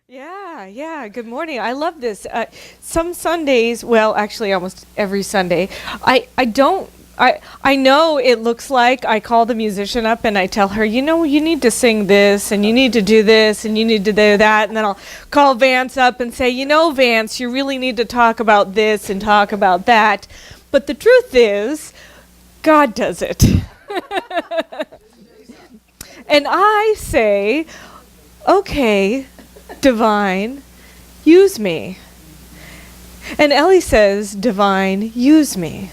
Yeah. Good morning. I love this. Some Sundays, well, actually, almost every Sunday, I don't. I know it looks like I call the musician up and I tell her, you need to sing this and you need to do this and you need to do that. And then I'll call Vance up and say, Vance, you really need to talk about this and talk about that. But the truth is, God does it. And I say, okay, divine, use me. And Ellie says, divine, use me.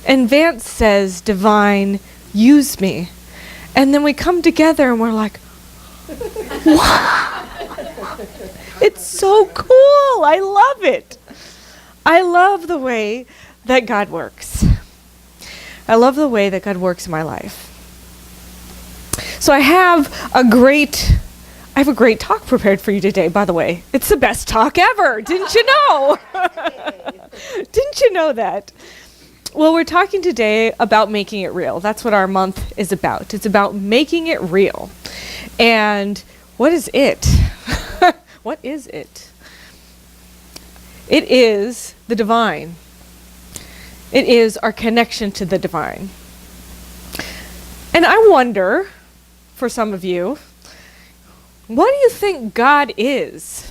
And Vance says, divine, use me. And then we come together and we're like, wow, it's so cool. I love it. I love the way that God works. I love the way that God works in my life. So I have a great talk prepared for you today, by the way. It's the best talk ever. Didn't you know? Didn't you know that? Well, we're talking today about making it real. That's what our month is about. It's about making it real. And what is it? What is it? It is the divine. It is our connection to the divine. And I wonder, for some of you, what do you think God is?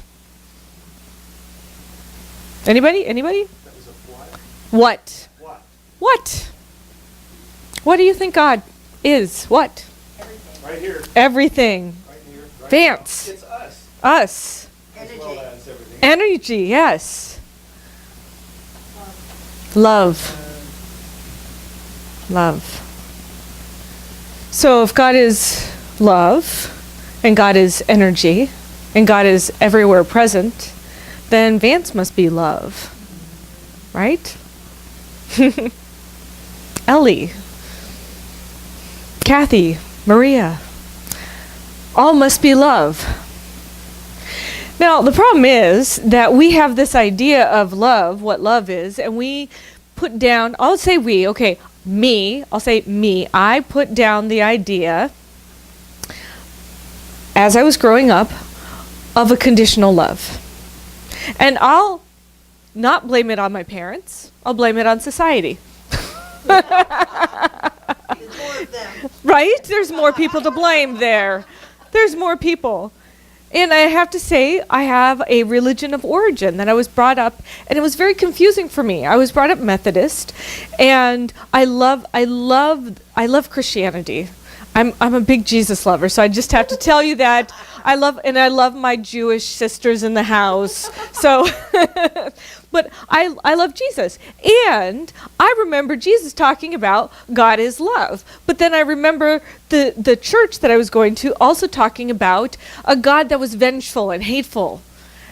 Anybody? That was a What? What? What do you think God is? What? Everything. Right here. Everything. Right here. Right Vance. now. It's us. Us. As well as everything. Energy, yes. Love. So if God is love, and God is energy, and God is everywhere present, then Vance must be love. Right? Ellie, Kathy, Maria, all must be love. Now, the problem is that we have this idea of love, what love is, and we put down, I'll say we, okay, me, I'll say me, I put down the idea, as I was growing up, of a conditional love. And I'll not blame it on my parents, I'll blame it on society. There's more of them. Right? There's more people to blame there. There's more people. And I have to say, I have a religion of origin that I was brought up, and it was very confusing for me. I was brought up Methodist, and I love Christianity. I'm a big Jesus lover, so I just have to tell you that. I love my Jewish sisters in the house. So, but I love Jesus. And I remember Jesus talking about God is love. But then I remember the church that I was going to also talking about a God that was vengeful and hateful.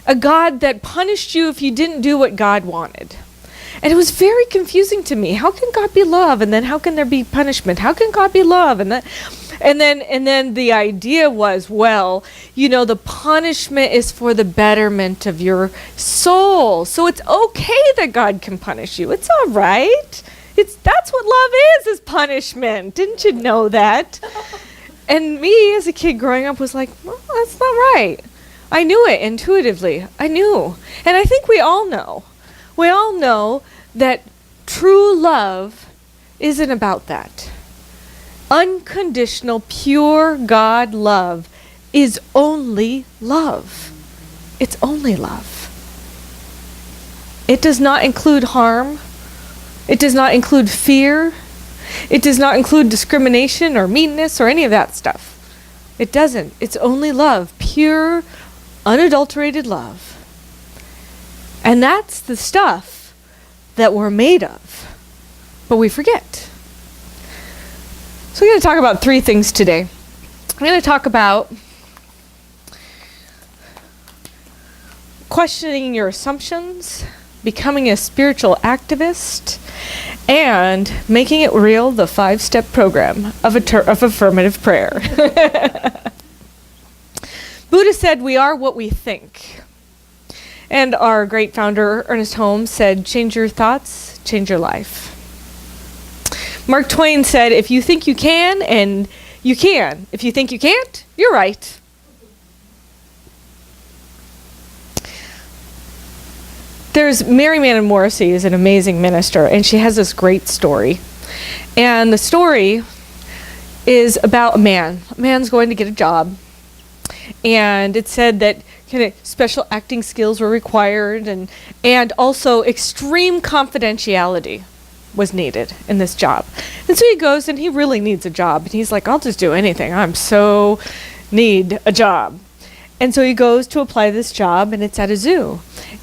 A God that punished you if you didn't do what God wanted. And it was very confusing to me. How can God be love? And then how can there be punishment? How can God be love? And then the idea was, well, the punishment is for the betterment of your soul. So it's okay that God can punish you. It's all right. That's what love is punishment. Didn't you know that? And me as a kid growing up was like, well, that's not right. I knew it intuitively. I knew. And I think we all know. We all know that true love isn't about that. Unconditional, pure God love is only love. It's only love. It does not include harm. It does not include fear. It does not include discrimination or meanness or any of that stuff. It doesn't. It's only love. Pure, unadulterated love. And that's the stuff that we're made of. But we forget. So we're going to talk about three things today. I'm going to talk about questioning your assumptions, becoming a spiritual activist, and making it real, the 5-step program of affirmative prayer. Buddha said we are what we think. And our great founder, Ernest Holmes, said, change your thoughts, change your life. Mark Twain said, if you think you can, and you can. If you think you can't, you're right. there's Mary Mann Morrissey is an amazing minister, and she has this great story. And the story is about a man. A man's going to get a job. And it said that kind of special acting skills were required, and also extreme confidentiality was needed in this job. And so he goes, and he really needs a job. And he's like, I'll just do anything. I'm so need a job. And so he goes to apply this job, and it's at a zoo.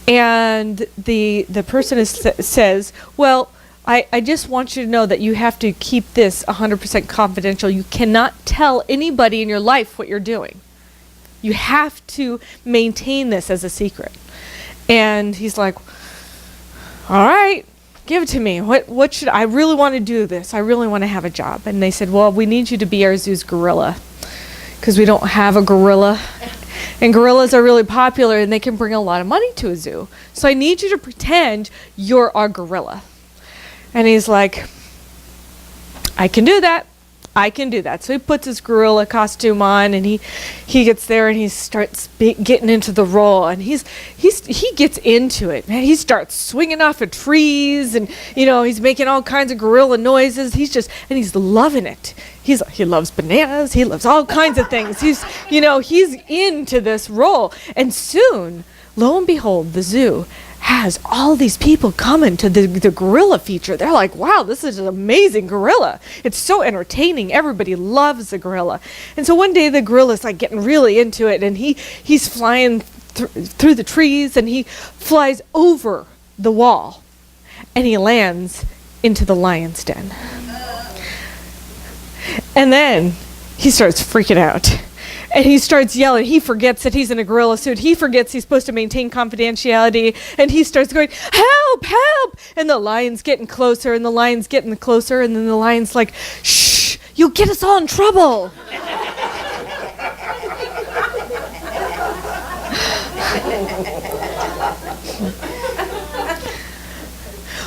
And the person says, well, I just want you to know that you have to keep this 100% confidential. You cannot tell anybody in your life what you're doing. You have to maintain this as a secret. And he's like, all right, give it to me. What should I really want to do this? I really want to have a job. And they said, well, we need you to be our zoo's gorilla, because we don't have a gorilla. And gorillas are really popular, and they can bring a lot of money to a zoo. So I need you to pretend you're our gorilla. And he's like, I can do that. I can do that. So he puts his gorilla costume on, and he gets there, and he starts getting into the role, and he gets into it. Man, he starts swinging off of trees, and he's making all kinds of gorilla noises. He's loving it. He loves bananas. He loves all kinds of things. He's into this role, and soon, lo and behold, the zoo has all these people coming to the gorilla feature. They're like, wow, this is an amazing gorilla. It's so entertaining. Everybody loves the gorilla. And so one day the gorilla's like getting really into it, and he's flying through the trees, and he flies over the wall, and he lands into the lion's den. And then he starts freaking out. And he starts yelling. He forgets that he's in a gorilla suit. He forgets he's supposed to maintain confidentiality. And he starts going, help, help. And the lion's getting closer, and the lion's getting closer. And then the lion's like, shh, you'll get us all in trouble.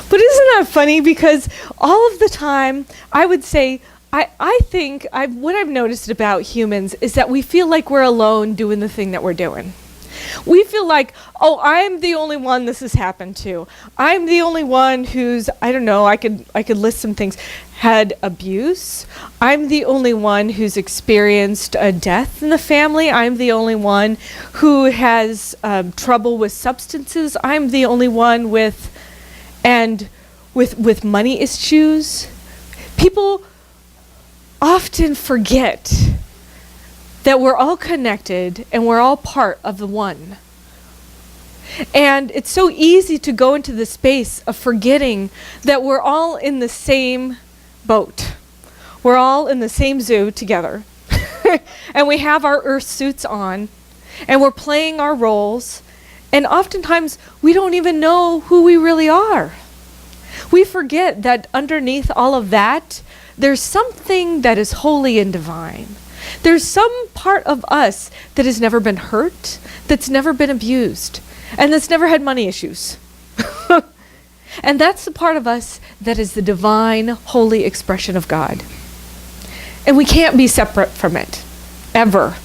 But isn't that funny? Because all of the time, I would say, I think what I've noticed about humans is that we feel like we're alone doing the thing that we're doing. We feel like, oh, I'm the only one this has happened to. I'm the only one who's, I don't know, I could list some things, had abuse. I'm the only one who's experienced a death in the family. I'm the only one who has trouble with substances. I'm the only one with money issues. People often forget that we're all connected and we're all part of the one. And it's so easy to go into the space of forgetting that we're all in the same boat. We're all in the same zoo together. And we have our earth suits on, and we're playing our roles, and oftentimes we don't even know who we really are. We forget that underneath all of that, there's something that is holy and divine. There's some part of us that has never been hurt, that's never been abused, and that's never had money issues. And that's the part of us that is the divine, holy expression of God. And we can't be separate from it, ever.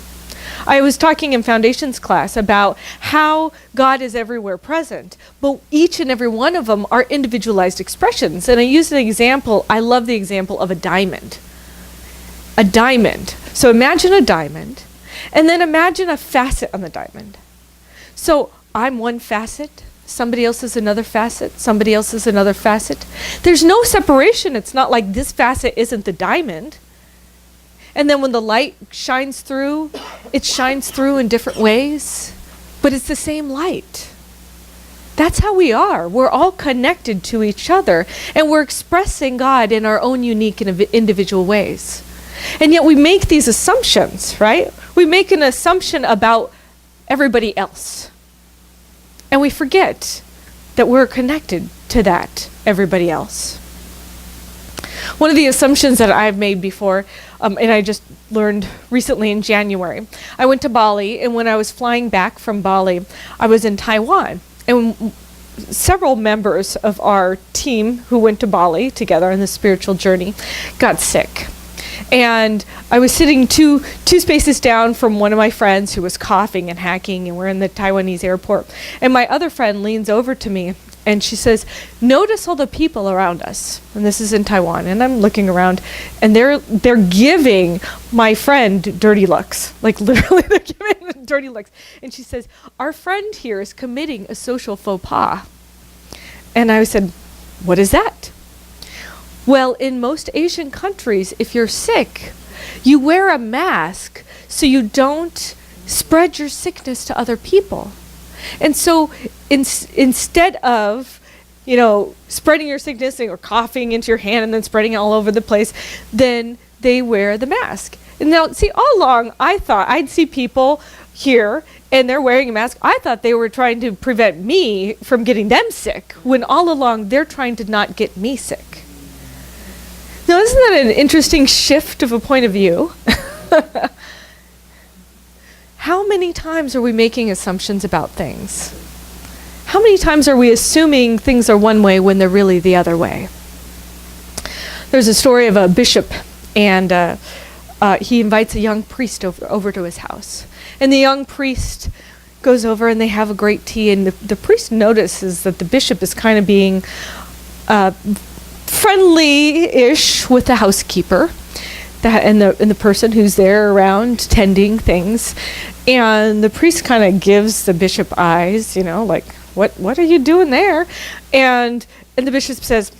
I was talking in Foundations class about how God is everywhere present, but each and every one of them are individualized expressions. And I used an example, I love the example of a diamond. A diamond. So imagine a diamond, and then imagine a facet on the diamond. So I'm one facet, somebody else is another facet, somebody else is another facet. There's no separation. It's not like this facet isn't the diamond. And then when the light shines through, it shines through in different ways, but it's the same light. That's how we are. We're all connected to each other, and we're expressing God in our own unique and individual ways. And yet we make these assumptions, right? We make an assumption about everybody else. And we forget that we're connected to that everybody else. One of the assumptions that I've made before, and I just learned recently in January, I went to Bali, and when I was flying back from Bali, I was in Taiwan. And several members of our team who went to Bali together on the spiritual journey got sick. And I was sitting two spaces down from one of my friends who was coughing and hacking, and we're in the Taiwanese airport. And my other friend leans over to me and she says, "Notice all the people around us." And this is in Taiwan. And I'm looking around, and they're giving my friend dirty looks. Like literally they're giving him dirty looks. And she says, "Our friend here is committing a social faux pas." And I said, "What is that?" "Well, in most Asian countries, if you're sick, you wear a mask so you don't spread your sickness to other people. And so instead of, spreading your sickness or coughing into your hand and then spreading it all over the place, then they wear the mask." And now, see, all along, I thought I'd see people here and they're wearing a mask. I thought they were trying to prevent me from getting them sick, when all along they're trying to not get me sick. Now, isn't that an interesting shift of a point of view? How many times are we making assumptions about things? How many times are we assuming things are one way when they're really the other way? There's a story of a bishop, and he invites a young priest over to his house. And the young priest goes over and they have a great tea, and the priest notices that the bishop is kind of being friendly-ish with the housekeeper and the person who's there around tending things. And the priest kind of gives the bishop eyes, like, what are you doing there? And the bishop says,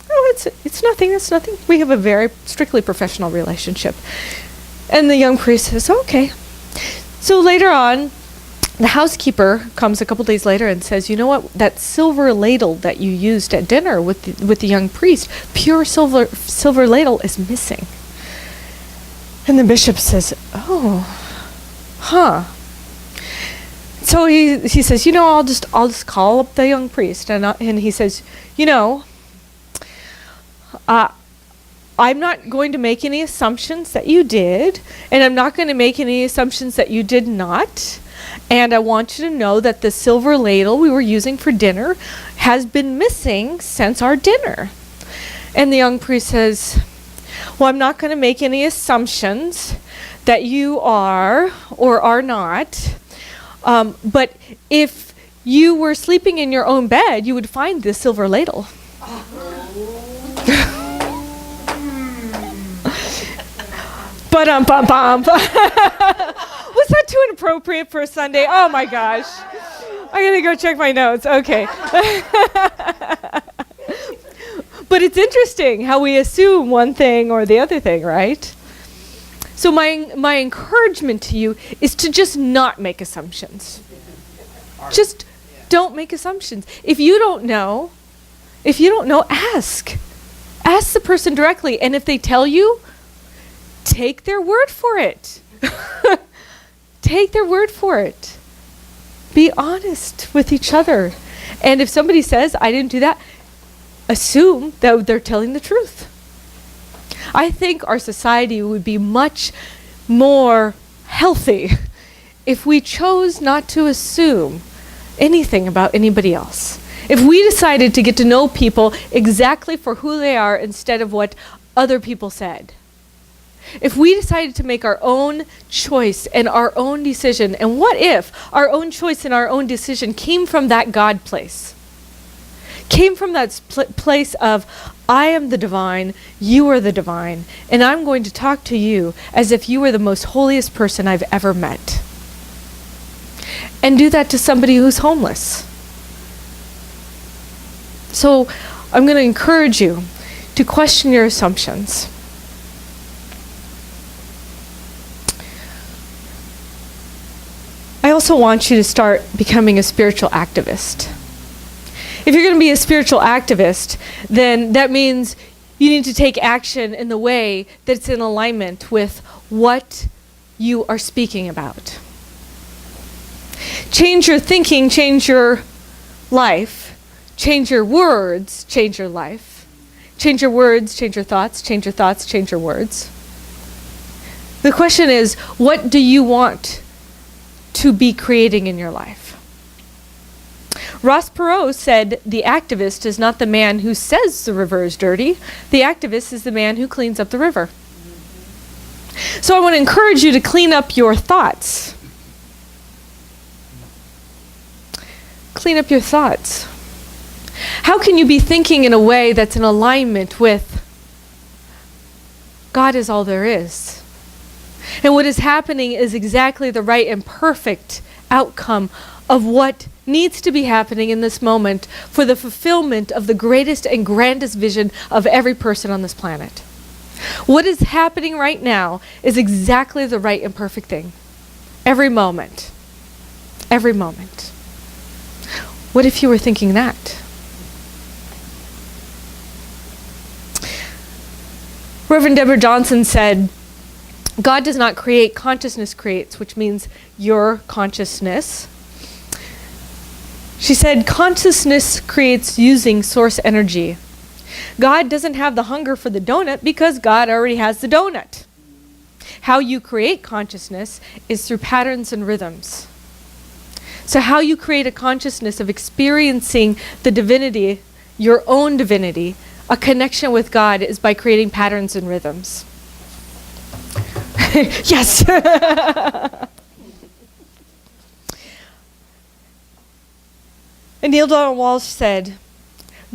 "Oh, it's nothing, it's nothing. We have a very strictly professional relationship." And the young priest says, "Okay." So later on, the housekeeper comes a couple days later and says, "You know what? That silver ladle that you used at dinner with the young priest, pure silver ladle is missing." And the bishop says, "Oh, huh." So he says, I'll just call up the young priest, and he says, "I'm not going to make any assumptions that you did, and I'm not going to make any assumptions that you did not. And I want you to know that the silver ladle we were using for dinner has been missing since our dinner." And the young priest says, "Well, I'm not going to make any assumptions that you are or are not. But if you were sleeping in your own bed, you would find this silver ladle." Ba-dum-bum-bum. Was that too inappropriate for a Sunday? Oh my gosh. I gotta go check my notes. Okay. But it's interesting how we assume one thing or the other thing, right? So my encouragement to you is to just not make assumptions. Just don't make assumptions. If you don't know, ask. Ask the person directly. And if they tell you, take their word for it. Take their word for it. Be honest with each other. And if somebody says, "I didn't do that," assume that they're telling the truth. I think our society would be much more healthy if we chose not to assume anything about anybody else. If we decided to get to know people exactly for who they are instead of what other people said. If we decided to make our own choice and our own decision, and what if our own choice and our own decision came from that God place? Came from that place of, I am the divine, you are the divine, and I'm going to talk to you as if you were the most holiest person I've ever met. And do that to somebody who's homeless. So I'm going to encourage you to question your assumptions. I also want you to start becoming a spiritual activist. If you're going to be a spiritual activist, then that means you need to take action in the way that's in alignment with what you are speaking about. Change your thinking, change your life. Change your words, change your life. Change your words, change your thoughts, change your thoughts, change your words. The question is, what do you want to be creating in your life? Ross Perot said, the activist is not the man who says the river is dirty. The activist is the man who cleans up the river. So I want to encourage you to clean up your thoughts. Clean up your thoughts. How can you be thinking in a way that's in alignment with God is all there is? And what is happening is exactly the right and perfect outcome of what needs to be happening in this moment for the fulfillment of the greatest and grandest vision of every person on this planet. What is happening right now is exactly the right and perfect thing. Every moment. Every moment. What if you were thinking that? Reverend Deborah Johnson said, God does not create, consciousness creates, which means your consciousness. She said, consciousness creates using source energy. God doesn't have the hunger for the donut because God already has the donut. How you create consciousness is through patterns and rhythms. So how you create a consciousness of experiencing the divinity, your own divinity, a connection with God, is by creating patterns and rhythms. Yes. And Neil Donald Walsh said,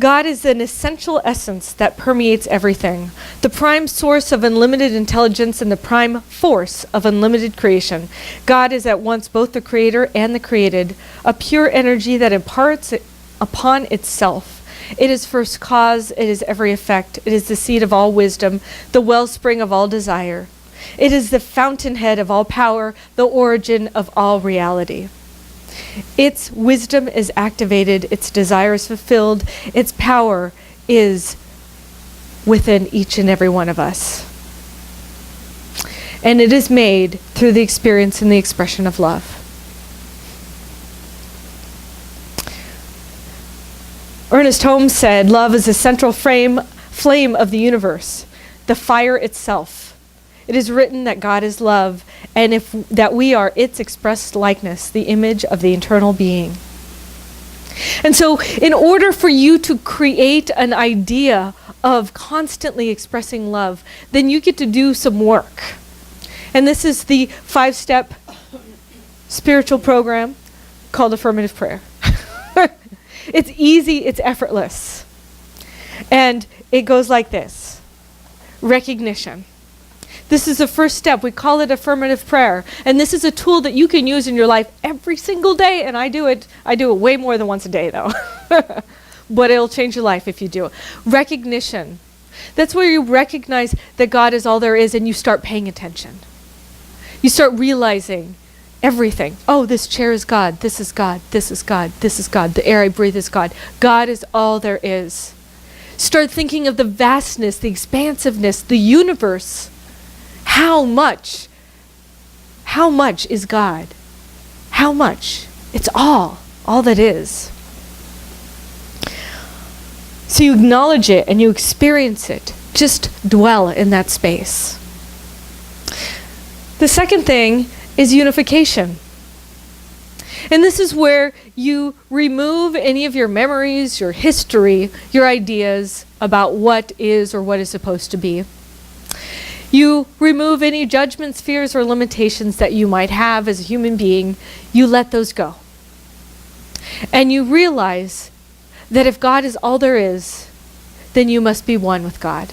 God is an essential essence that permeates everything, the prime source of unlimited intelligence and the prime force of unlimited creation. God is at once both the creator and the created, a pure energy that imparts upon itself. It is first cause, it is every effect, it is the seed of all wisdom, the wellspring of all desire. It is the fountainhead of all power, the origin of all reality. Its wisdom is activated, its desire is fulfilled, its power is within each and every one of us. And it is made through the experience and the expression of love. Ernest Holmes said, love is the central flame of the universe, the fire itself. It is written that God is love, and that we are its expressed likeness, the image of the eternal being. And so, in order for you to create an idea of constantly expressing love, then you get to do some work. And this is the 5-step spiritual program called affirmative prayer. It's easy, it's effortless. And it goes like this. Recognition. This is the first step. We call it affirmative prayer. And this is a tool that you can use in your life every single day. And I do it way more than once a day, though. But it'll change your life if you do it. Recognition. That's where you recognize that God is all there is and you start paying attention. You start realizing everything. Oh, this chair is God. This is God. This is God. This is God. The air I breathe is God. God is all there is. Start thinking of the vastness, the expansiveness, the universe. How much is God? How much? It's all that is. So you acknowledge it and you experience it. Just dwell in that space. The second thing is unification. And this is where you remove any of your memories, your history, your ideas about what is or what is supposed to be. You remove any judgments, fears, or limitations that you might have as a human being. You let those go. And you realize that if God is all there is, then you must be one with God.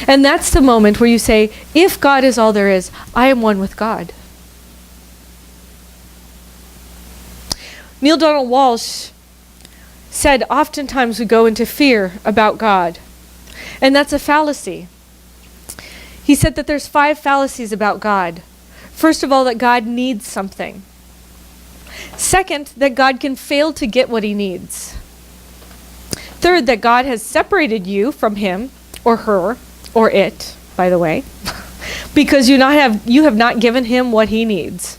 And that's the moment where you say, if God is all there is, I am one with God. Neil Donald Walsh said, oftentimes we go into fear about God. And that's a fallacy. He said that there's 5 fallacies about God. First of all, that God needs something. Second, that God can fail to get what he needs. Third, that God has separated you from him or her or it, by the way, because you have not given him what he needs.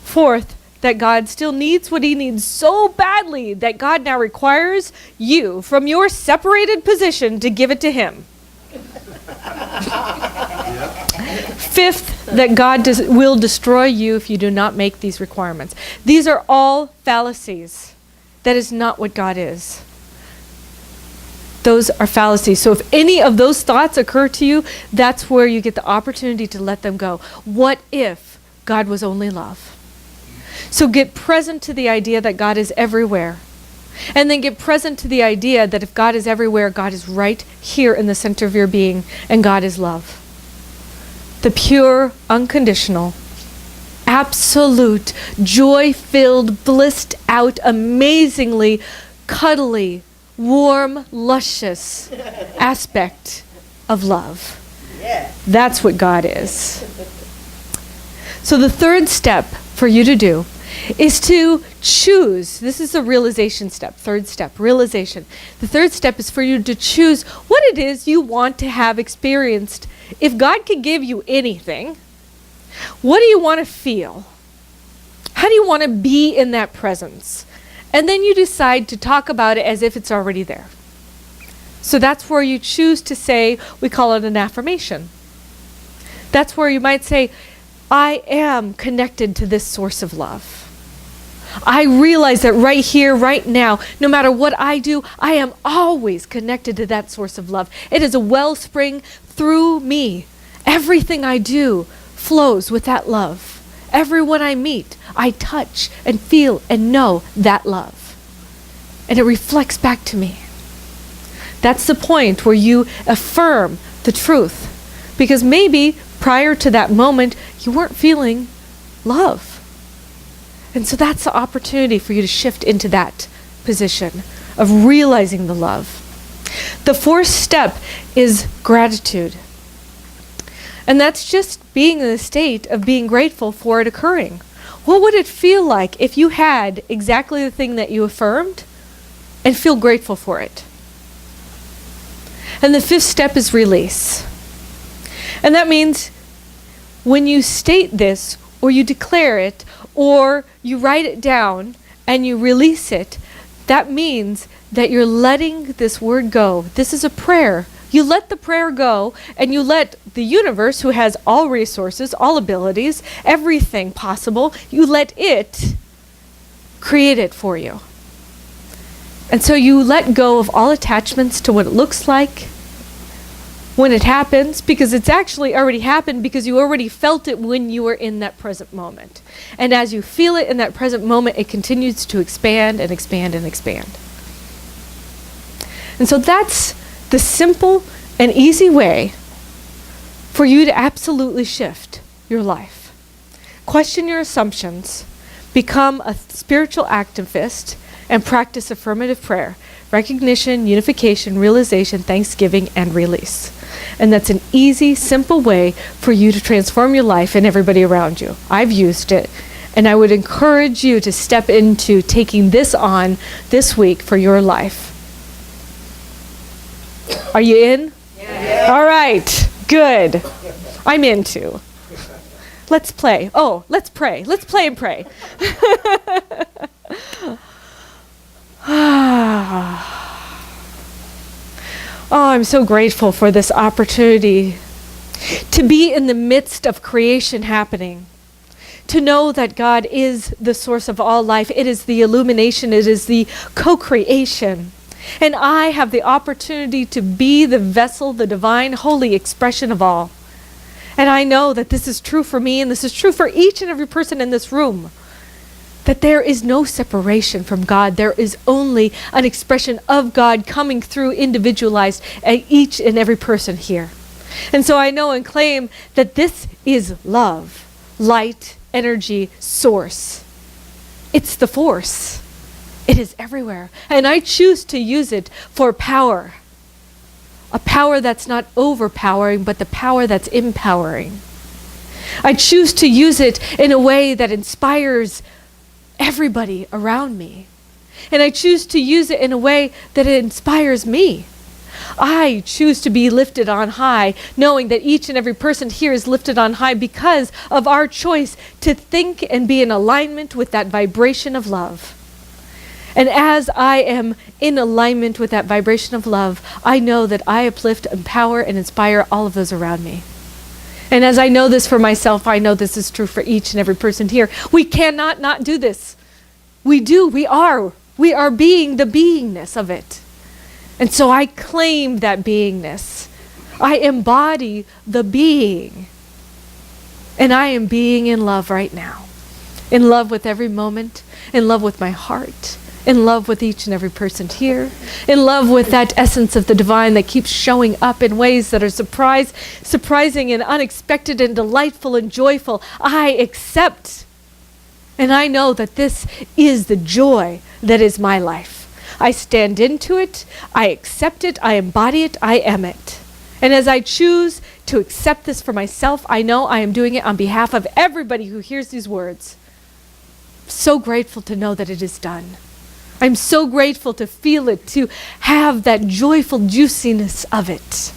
Fourth, that God still needs what he needs so badly that God now requires you from your separated position to give it to him. Fifth, that God will destroy you if you do not make these requirements. These are all fallacies. That is not what God is. those are fallacies. So if any of those thoughts occur to you, that's where you get the opportunity to let them go. What if God was only love? So get present to the idea that God is everywhere. And then get present to the idea that if God is everywhere, God is right here in the center of your being, and God is love. The pure, unconditional, absolute, joy-filled, blissed out, amazingly cuddly, warm, luscious aspect of love. Yeah. That's what God is. So the third step for you to do is to choose. This is the realization step. Third step, realization. The third step is for you to choose what it is you want to have experienced. If God could give you anything, what do you want to feel? How do you want to be in that presence? And then you decide to talk about it as if it's already there. So that's where you choose to say, we call it an affirmation. That's where you might say, I am connected to this source of love. I realize that right here, right now, no matter what I do, I am always connected to that source of love. It is a wellspring through me. Everything I do flows with that love. Everyone I meet, I touch and feel and know that love. And it reflects back to me. That's the point where you affirm the truth. Because maybe prior to that moment, you weren't feeling love. And so that's the opportunity for you to shift into that position of realizing the love. The fourth step is gratitude. And that's just being in the state of being grateful for it occurring. What would it feel like if you had exactly the thing that you affirmed and feel grateful for it? And the fifth step is release. And that means when you state this, or you declare it, or you write it down and you release it, that means that you're letting this word go. This is a prayer. You let the prayer go, and you let the universe, who has all resources, all abilities, everything possible, you let it create it for you. And so you let go of all attachments to what it looks like when it happens, because it's actually already happened, because you already felt it when you were in that present moment. And as you feel it in that present moment, it continues to expand and expand and expand. And so that's the simple and easy way for you to absolutely shift your life. Question your assumptions, become a spiritual activist, and practice affirmative prayer, recognition, unification, realization, thanksgiving, and release. And that's an easy, simple way for you to transform your life and everybody around you. I've used it, and I would encourage you to step into taking this on this week for your life. Are you in? Yeah. All right, good. I'm in too. Let's play. Oh, let's pray. Let's play and pray. Oh, I'm so grateful for this opportunity to be in the midst of creation happening. To know that God is the source of all life. It is the illumination. It is the co-creation. And I have the opportunity to be the vessel, the divine, holy expression of all. And I know that this is true for me, and this is true for each and every person in this room. That there is no separation from God. There is only an expression of God coming through individualized at each and every person here. And so I know and claim that this is love, light, energy, source. It's the force. It is everywhere. And I choose to use it for power. A power that's not overpowering, but the power that's empowering. I choose to use it in a way that inspires everybody around me. And I choose to use it in a way that it inspires me. I choose to be lifted on high, knowing that each and every person here is lifted on high because of our choice to think and be in alignment with that vibration of love. And as I am in alignment with that vibration of love, I know that I uplift, empower, and inspire all of those around me. And as I know this for myself, I know this is true for each and every person here. We cannot not do this. We do. We are. We are being the beingness of it. And so I claim that beingness. I embody the being. And I am being in love right now. In love with every moment. In love with my heart. In love with each and every person here. In love with that essence of the divine that keeps showing up in ways that are surprising and unexpected and delightful and joyful. I accept. And I know that this is the joy that is my life. I stand into it. I accept it. I embody it. I am it. And as I choose to accept this for myself, I know I am doing it on behalf of everybody who hears these words. So grateful to know that it is done. I'm so grateful to feel it, to have that joyful juiciness of it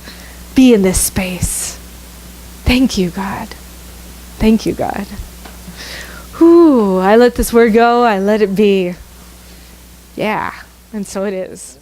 be in this space. Thank you, God. Thank you, God. Whew, I let this word go. I let it be. Yeah, and so it is.